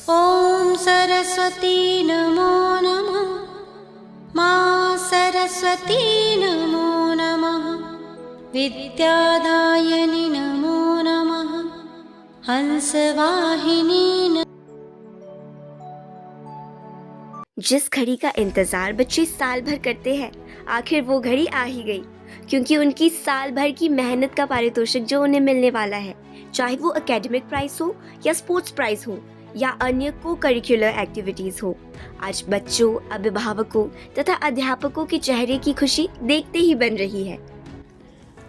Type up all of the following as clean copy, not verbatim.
ॐ सरस्वती नमो नमः। माँ सरस्वती नमो नमः। विद्यादायिनी नमो नमः। हंसवाहिनी नमः। जिस घड़ी का इंतज़ार बच्चे साल भर करते हैं, आखिर वो घड़ी आ ही गई, क्योंकि उनकी साल भर की मेहनत का पारितोषिक जो उन्हें मिलने वाला है, चाहे वो एकेडमिक प्राइज़ हो या स्पोर्ट्स प्राइज़ हो या अन्य को करिकुलर एक्टिविटीज़ हो। आज बच्चों, अभिभावकों तथा अध्यापकों के चेहरे की खुशी देखते ही बन रही है।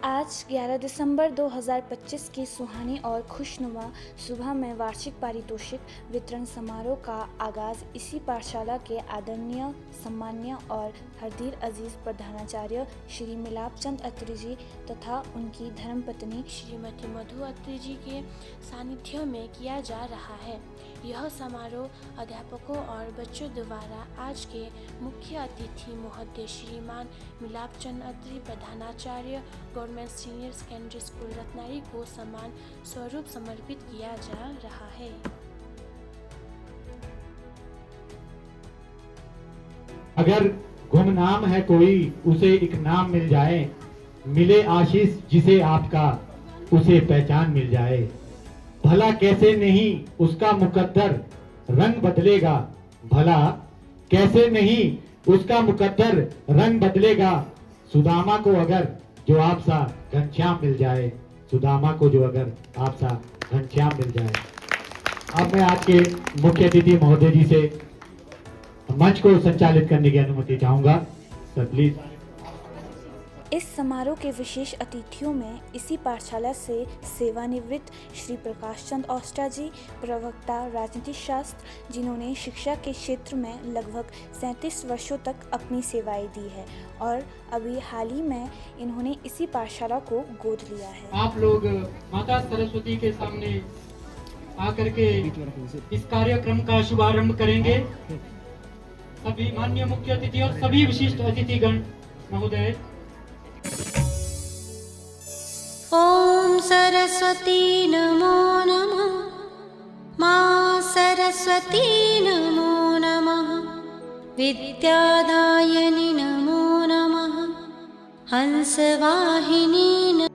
आज 11 दिसंबर 2025 की सुहानी और खुशनुमा सुबह में वार्षिक पारितोषिक वितरण समारोह का आगाज़ इसी पाठशाला के आदरणीय, सम्माननीय और हरदीर अजीज प्रधानाचार्य श्री मिलाप चंद अत्री जी तथा उनकी धर्मपत्नी श्रीमती मधु अत्री जी के सानिध्य में किया जा रहा है। यह समारोह अध्यापकों और बच्चों द्वारा आज के मुख्य अतिथि महोदय श्रीमान मिलाप चंद अत्री प्रधानाचार्य गवर्नमेंट सीनियर सेकेंडरी स्कूल रत्नारी को सम्मान स्वरूप समर्पित किया जा रहा है। अगर गुमनाम है कोई, उसे एक नाम मिल जाए, मिले आशीष जिसे आपका, उसे पहचान मिल जाए। भला कैसे नहीं उसका मुकद्दर रंग बदलेगा, भला कैसे नहीं उसका मुकद्दर रंग बदलेगा। सुदामा को अगर जो आप सा घनश्याम मिल जाए, सुदामा को जो अगर आप सा घनश्याम मिल जाए। अब मैं आपके मुख्य अतिथि महोदय जी से मंच को संचालित करने की अनुमति चाहूंगा। Sir please. इस समारोह के विशेष अतिथियों में इसी पाठशाला से सेवानिवृत्त श्री प्रकाश चंद औस्टा जी, प्रवक्ता राजनीति शास्त्र, जिन्होंने शिक्षा के क्षेत्र में लगभग 37 वर्षों तक अपनी सेवाएं दी है और अभी हाल ही में इन्होंने इसी पाठशाला को गोद लिया है। आप लोग माता सरस्वती के सामने आकर के इस कार्यक्रम का शुभारंभ करेंगे। सभी माननीय मुख्य अतिथि और सभी विशिष्ट अतिथिगण महोदय। ॐ सरस्वती नमो नमः। माँ सरस्वती नमो नमः। विद्यादायिनी नमो नमः। हंसवाहिनी नमः।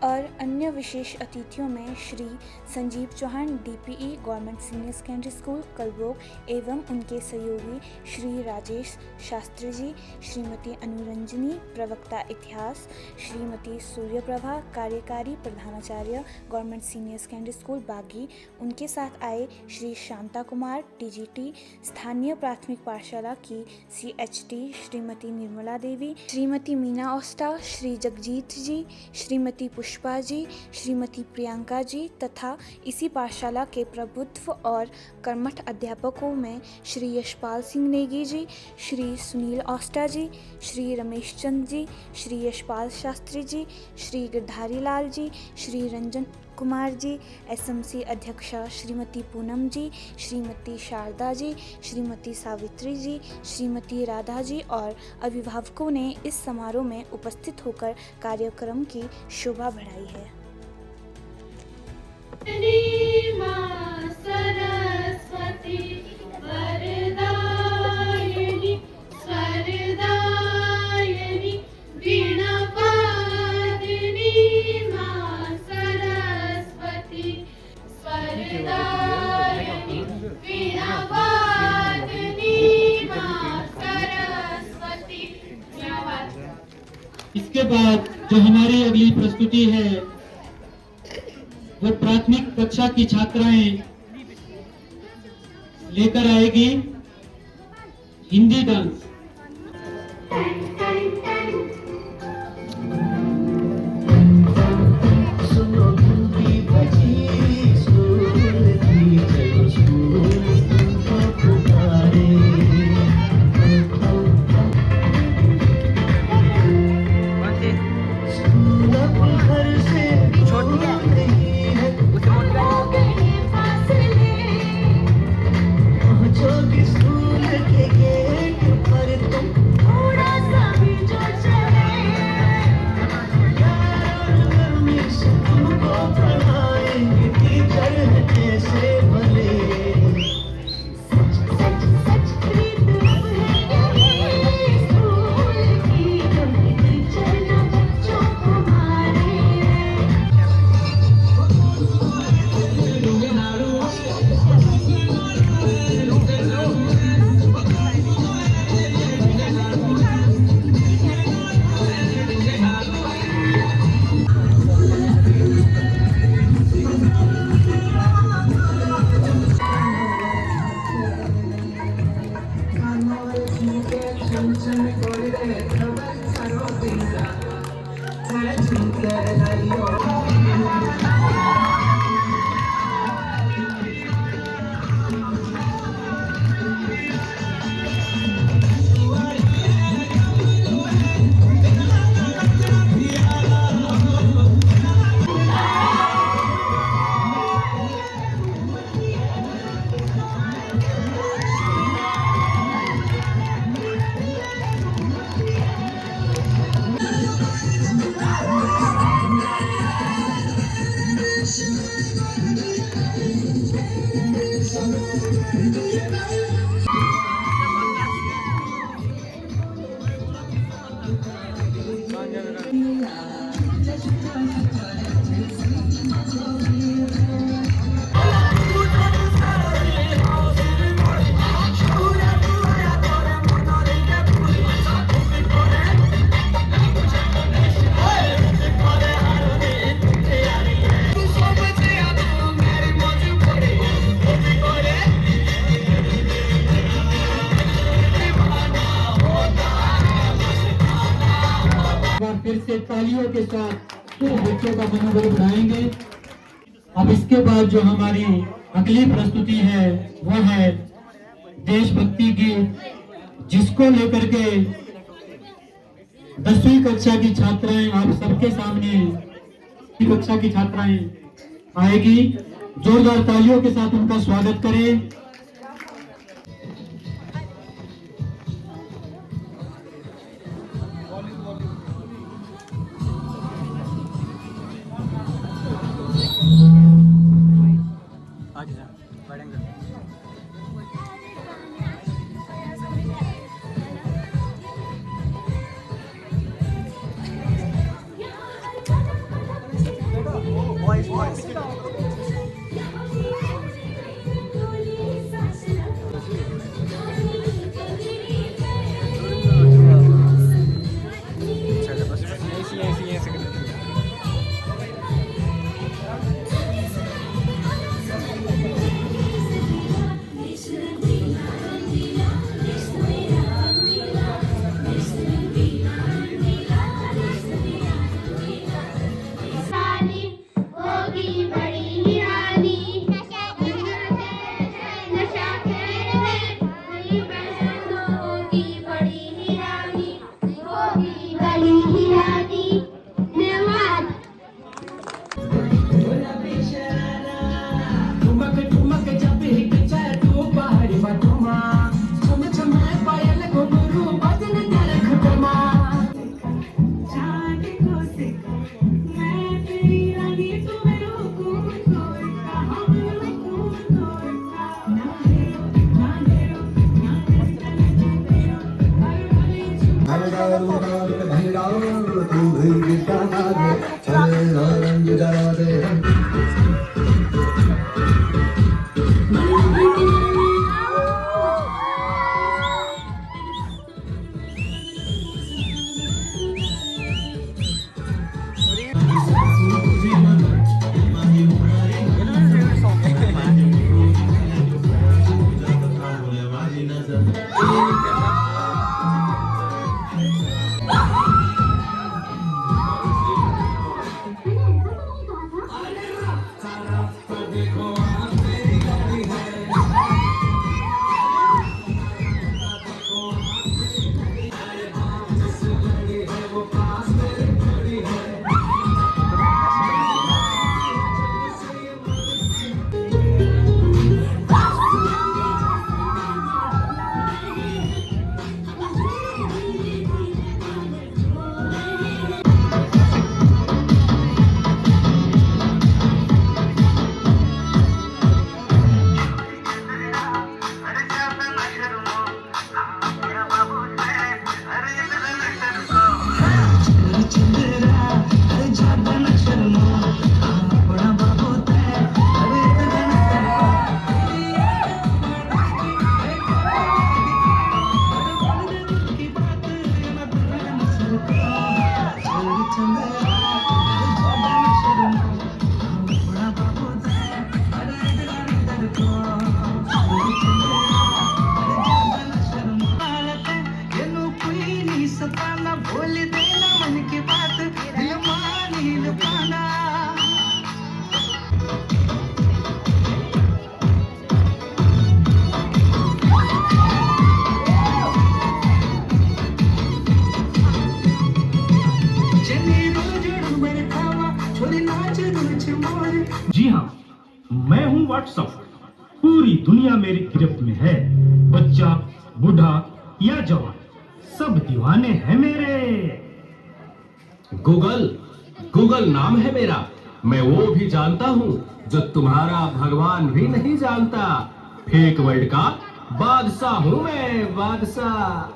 और अन्य विशेष अतिथियों में Shri Sanjeev Chauhan DPE government senior secondary school Kalbog एवं उनके सहयोगी श्री राजेश शास्त्री जी, श्रीमती अनुरंजनी प्रवक्ता इतिहास, श्रीमती सूर्यप्रभा कार्यकारी प्रधानाचार्य गवर्नमेंट सीनियर सेकेंडरी स्कूल बागी, उनके साथ आए श्री शांता कुमार टीजीटी स्थानीय प्राथमिक पाठशाला की सीएचटी श्रीमती निर्मला देवी, श्रीमती मीना औस्टा, श्री जगजीत जी, श्रीमती पुष्पा जी, श्रीमती प्रियंका जी तथा इसी पाठशाला के प्रबुद्ध और कर्मठ अध्यापकों में श्री यशपाल सिंह नेगी जी, श्री सुनील औस्टा जी, श्री रमेश चंद जी, श्री यशपाल शास्त्री जी, श्री गिरधारी लाल जी, श्री रंजन कुमार जी, एसएमसी अध्यक्षा श्रीमती पूनम जी, श्रीमती शारदा जी, श्रीमती सावित्री जी, श्रीमती राधा जी और अभिभावकों ने इस समारोह में उपस्थित होकर कार्यक्रम की शोभा बढ़ाई है। इसके बाद जो हमारी अगली प्रस्तुति है वो प्राथमिक कक्षा की छात्राएं लेकर आएगी हिंदी डांस। स्कूल के गेट पर तुम थोड़ा सा भी जो चले फिर से तालियों के साथ बच्चों का मनोबल बढ़ाएंगे। अब इसके बाद जो हमारी अगली प्रस्तुति है वह है देशभक्ति गीत, जिसको लेकर के 10वीं कक्षा की छात्राएं आप सबके सामने कक्षा की छात्राएं आएगी। जोरदार तालियों के साथ उनका स्वागत करें। जी हाँ, मैं हूँ व्हाट्सएप। पूरी दुनिया मेरी गिरफ्त में है। बच्चा, बूढ़ा या जवान, सब दीवाने हैं मेरे। गूगल नाम है मेरा। मैं वो भी जानता हूँ जो तुम्हारा भगवान भी नहीं जानता। फेक वर्ल्ड का बादशाह हूँ मैं, बादशाह।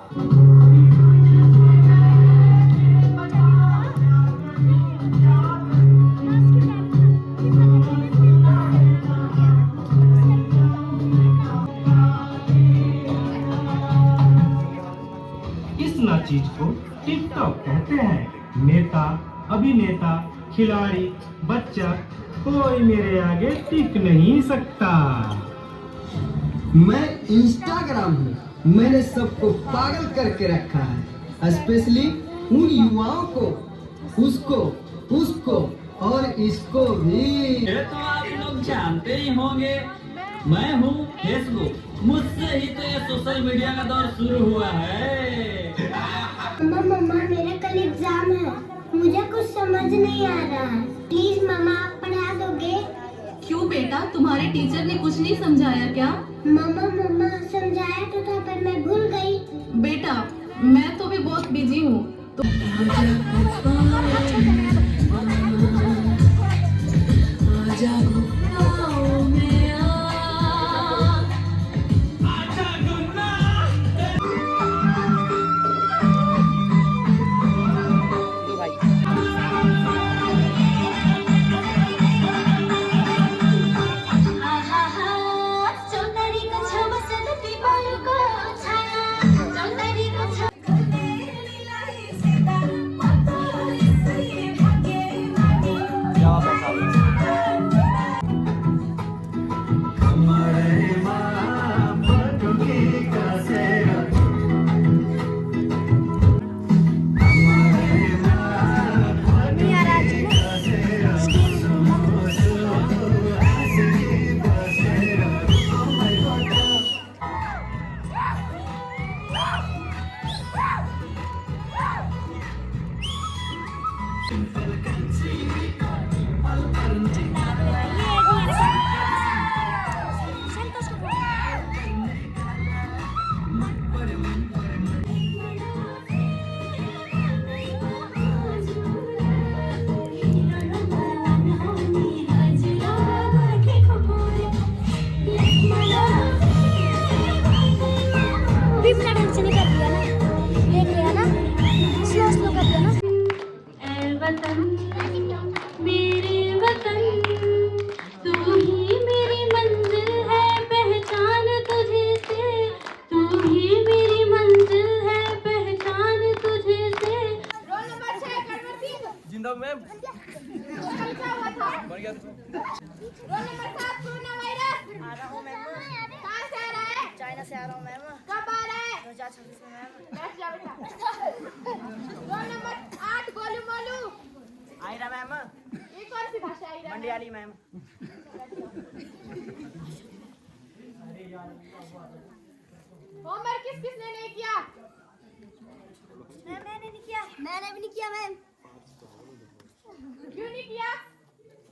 इस ना चीज को टिकटॉक कहते हैं। नेता, अभिनेता, खिलाड़ी, बच्चा, कोई मेरे आगे टिक नहीं सकता। मैं इंस्टाग्राम हूँ। मैंने सबको पागल करके रखा है, स्पेशली उन युवाओं को, उसको और इसको भी। ये तो आप लोग जानते ही होंगे, मैं हूँ फेसबुक। मुझसे ही तो ये सोशल मीडिया का दौर शुरू हुआ है। मम्मा मेरा कल एग्जाम है, मुझे कुछ समझ नहीं आ रहा है, प्लीज मम्मा आप पढ़ा दोगे? क्यों बेटा, तुम्हारे टीचर ने कुछ नहीं समझाया क्या? मम्मा समझाया तो था पर मैं भूल गई। बेटा मैं तो भी बहुत बिजी हूँ तो चाइना से आ रहा हूँ मैम। कब आ रहा है? 2026 में मैम। बैठ जाओ बेटा। Roll number 8 Golu Molu. Aira ma'am. ये कौन सी भाषा है? मंडियाली मैम। होमवर्क किसने नहीं किया? मैंने नहीं किया। मैंने भी नहीं किया मैम। क्यों नहीं किया?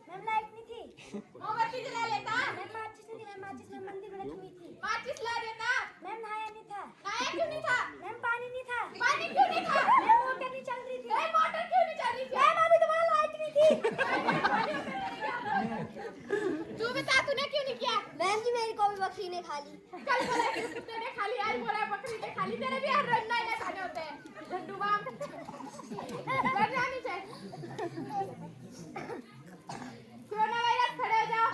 मैम लाइट नहीं थी। मोमबत्ती जला लेता। मैम माचिस नहीं थी। मैम माचिस में मंदिर में रखी हुई थी। माचिस ला देता। मैम नहाया नहीं था। नहाया क्यों नहीं था? मैम पानी नहीं था। पानी क्यों नहीं था? मैम मोटर नहीं चल रही थी। मोटर क्यों नहीं चल रही थी? मैम अभी तुम्हारा लाइट नहीं थी। तू बता तूने क्यों नहीं किया? मैम जी मेरी को भी बकरी ने खा ली। कल बोला कि कुत्ते ने खा ली, आज बोला बकरी ने खा ली। तेरे भी हर रोज नए खाने होते हैं। झंडू बाम करना नहीं चाहिए। कोरोना वायरस खड़े हो जाओ।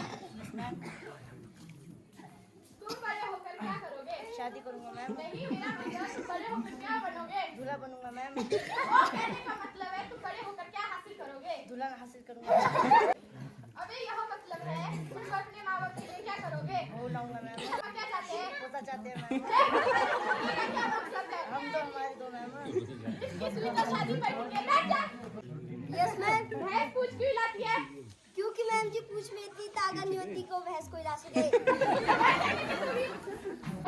तुम बड़े होकर क्या करोगे? शादी करूंगा मैम। नहीं मेरा मतलब तुम बड़े होकर क्या बनोगे? दूल्हा बनूंगा मैम। वो कहने का मतलब है तुम बड़े होकर क्या हासिल करोगे? दुल्हन हासिल करूंगा। अबे यह मतलब है तुम अपने माँ बाप के लिए क्या करोगे? वो लाऊंगा मैम। हम क्या चाहते हैं? पोता चाहते हैं मैम। क्या मकसद है? हम तो हमारे दो मैम। इसकी सुनी तो शादी पड़ी है। बैठ जा। Yes ma'am. भैंस पूछ क्यों लाती है? क्योंकि मैम जी पूछ में इतनी ताकत नहीं होती को भैंस को हिला सके।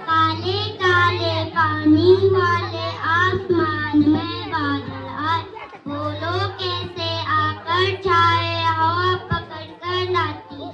काले काले पानी वाले आसमान में बादल आए, बोलो कैसे आकर छाए, हवा पकड़ कर लाती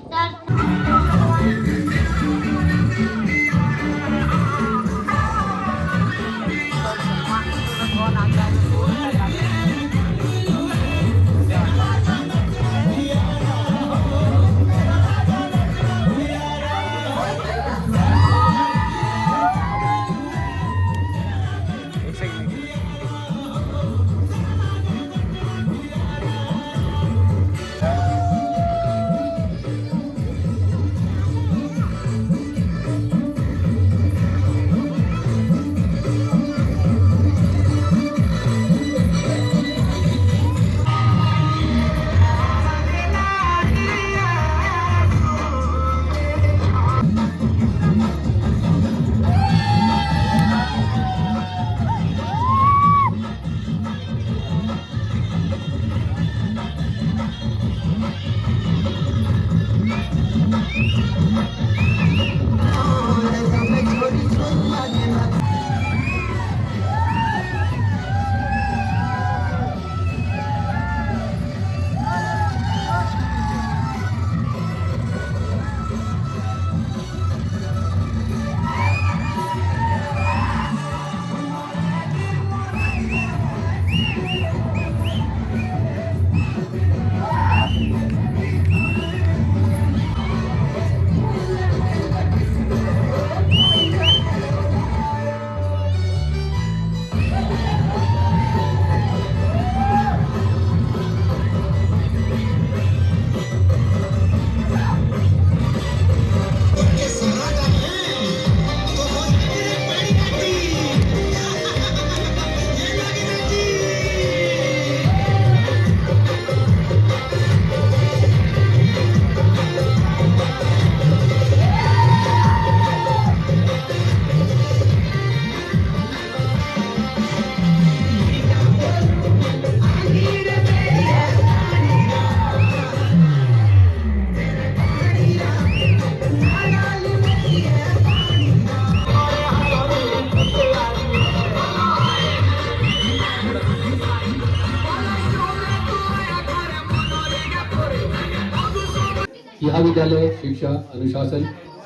यह विद्यालय शिक्षा, अनुशासन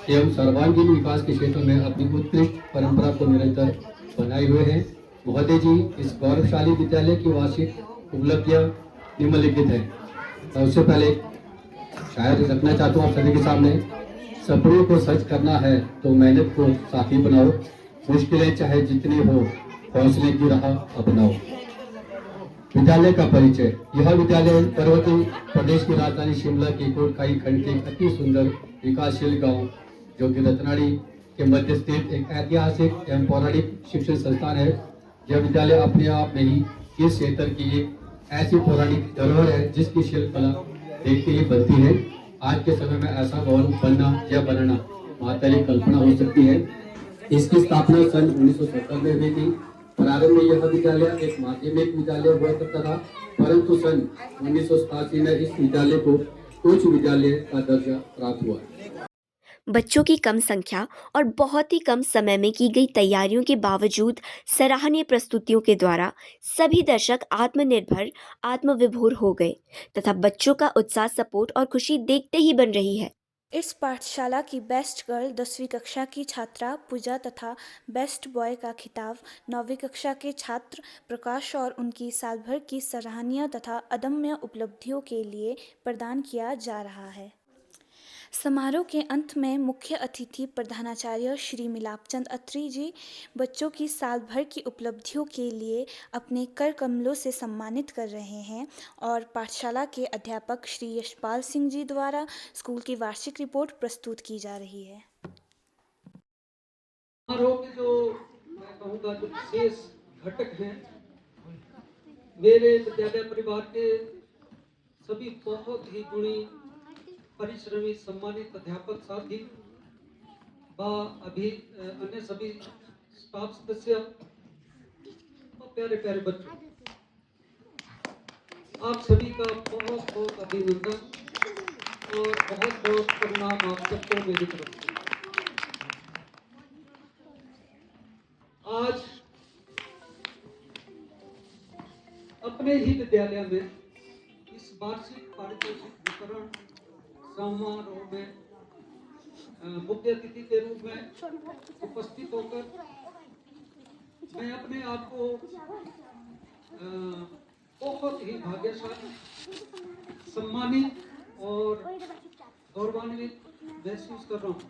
एवं सर्वांगीण विकास के क्षेत्र में अपनी उत्कृष्ट परंपरा को निरंतर बनाए हुए हैं। महोदय जी, इस गौरवशाली विद्यालय की वार्षिक उपलब्धियां निम्नलिखित है। सबसे पहले शायद रखना चाहता हूँ आप सभी के सामने, सपनों को सच करना है तो मेहनत को साथी बनाओ, मुश्किलें चाहे जितनी हो हौसले की राह अपनाओ। विद्यालय का परिचय। यह विद्यालय पर्वतीय प्रदेश की राजधानी शिमला के कोटखाई खंड के अति सुंदर विकासशील गांव जो कि रतनाड़ी के मध्य स्थित एक ऐतिहासिक एवं पौराणिक शिक्षण संस्थान है। यह विद्यालय अपने आप में ही इस क्षेत्र की एक ऐसी पौराणिक धरोहर है जिसकी शिल्पकला देखते ही बनती है। आज के समय में ऐसा भवन बनना या बनना मात्र कल्पना हो सकती है। इसकी स्थापना सन 1970 में हुई थी। प्रारंभ में यह विद्यालय एक माध्यमिक विद्यालय हुआ करता था, परंतु सन 1987 में इस विद्यालय को उच्च विद्यालय का दर्जा प्राप्त हुआ। बच्चों की कम संख्या और बहुत ही कम समय में की गई तैयारियों के बावजूद सराहनीय प्रस्तुतियों के द्वारा सभी दर्शक आत्मनिर्भर, आत्मविभोर हो गए तथा बच्चों का उत्साह, सपोर्ट और खुशी देखते ही बन रही है। इस पाठशाला की बेस्ट गर्ल 10वीं कक्षा की छात्रा पूजा तथा बेस्ट बॉय का खिताब 9वीं कक्षा के छात्र प्रकाश और उनकी साल भर की सराहनीय तथा अदम्य उपलब्धियों के लिए प्रदान किया जा रहा है। समारोह के अंत में मुख्य अतिथि प्रधानाचार्य श्री मिलापचंद अत्री जी बच्चों की साल भर की उपलब्धियों के लिए अपने कर कमलों से सम्मानित कर रहे हैं और पाठशाला के अध्यापक श्री यशपाल सिंह जी द्वारा स्कूल की वार्षिक रिपोर्ट प्रस्तुत की जा रही है। समारोह के जो मैं कहूँगा जो विशेष घटक हैं, मेरे विद्यालय परिवार के सभी बहुत ही गुणी परिश्रमी सम्मानित अध्यापक साथी व अभी अन्य सभी स्टाफ सदस्य और प्यारे प्यारे बच्चों, आप सभी का बहुत बहुत अभिनंदन और बहुत बहुत प्रणाम आप सबको मेरी तरफ से। आज अपने ही विद्यालय में इस वार्षिक पारितोषिक वितरण समारोह में मुख्य अतिथि के रूप में उपस्थित होकर मैं अपने आप को बहुत ही भाग्यशाली, सम्मानित और गौरवान्वित महसूस कर रहा हूँ।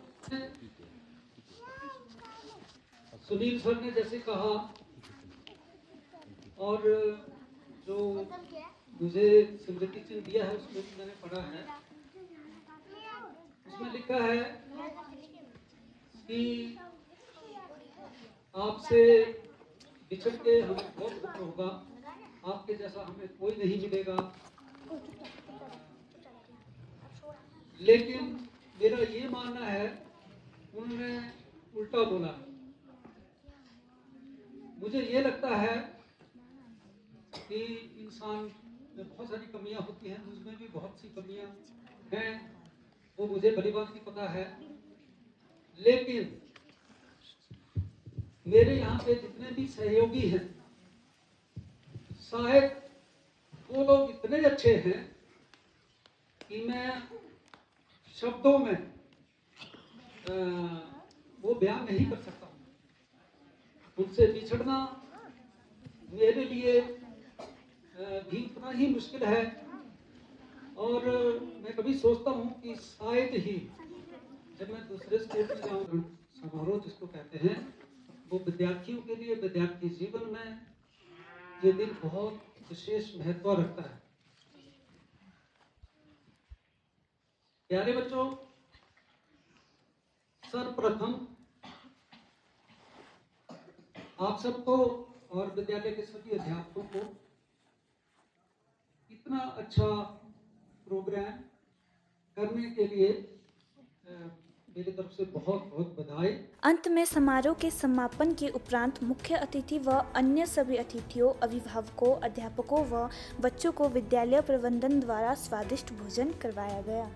सुनील सर ने जैसे कहा और जो मुझे स्मृति चिन्ह दिया है उसमें भी मैंने पढ़ा है, उसमें लिखा है कि आपसे बिछड़ के हमें बहुत दुख होगा, आपके जैसा हमें कोई नहीं मिलेगा। लेकिन मेरा ये मानना है उन्होंने उल्टा बोला। मुझे ये लगता है कि इंसान में बहुत सारी कमियां होती हैं, मुझमें भी बहुत सी कमियां हैं, वो मुझे भली बात नहीं पता है, लेकिन मेरे यहाँ पे जितने भी सहयोगी हैं, शायद वो लोग इतने अच्छे हैं कि मैं शब्दों में वो बयान नहीं कर सकता हूँ। उनसे बिछड़ना मेरे लिए भी उतना ही मुश्किल है, और मैं कभी सोचता हूँ कि शायद ही जब मैं दूसरे स्टेट में जाऊँ, समारोह जिसको कहते हैं, वो विद्यार्थियों के लिए, विद्यार्थी जीवन में ये दिन बहुत विशेष महत्व रखता है। प्यारे बच्चों, सर्वप्रथम आप सबको और विद्यालय के सभी अध्यापकों को इतना अच्छा प्रोग्राम करने के लिए मेरी तरफ से बहुत बहुत बधाई। अंत में समारोह के समापन के उपरांत मुख्य अतिथि व अन्य सभी अतिथियों, अभिभावकों, अध्यापकों व बच्चों को विद्यालय प्रबंधन द्वारा स्वादिष्ट भोजन करवाया गया।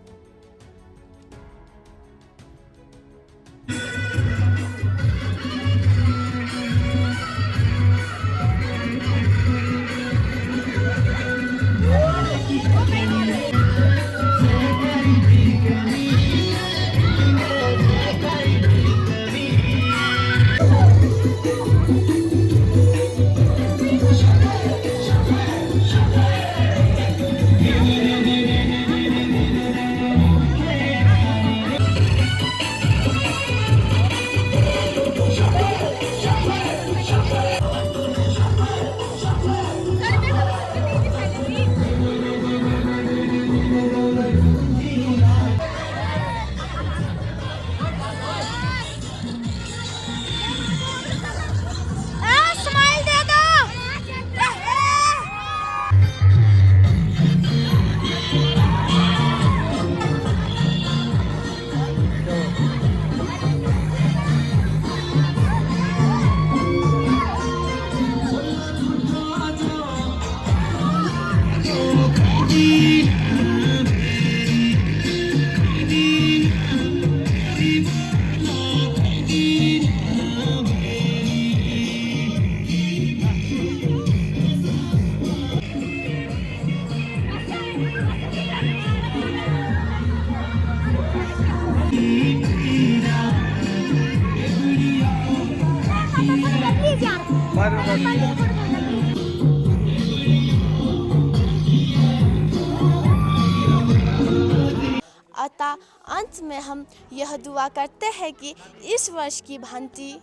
अतः अंत में हम यह दुआ करते हैं कि इस वर्ष की भांति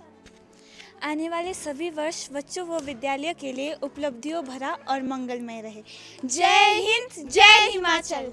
आने वाले सभी वर्ष बच्चों व विद्यालय के लिए उपलब्धियों भरा और मंगलमय रहे। जय हिंद, जय हिमाचल।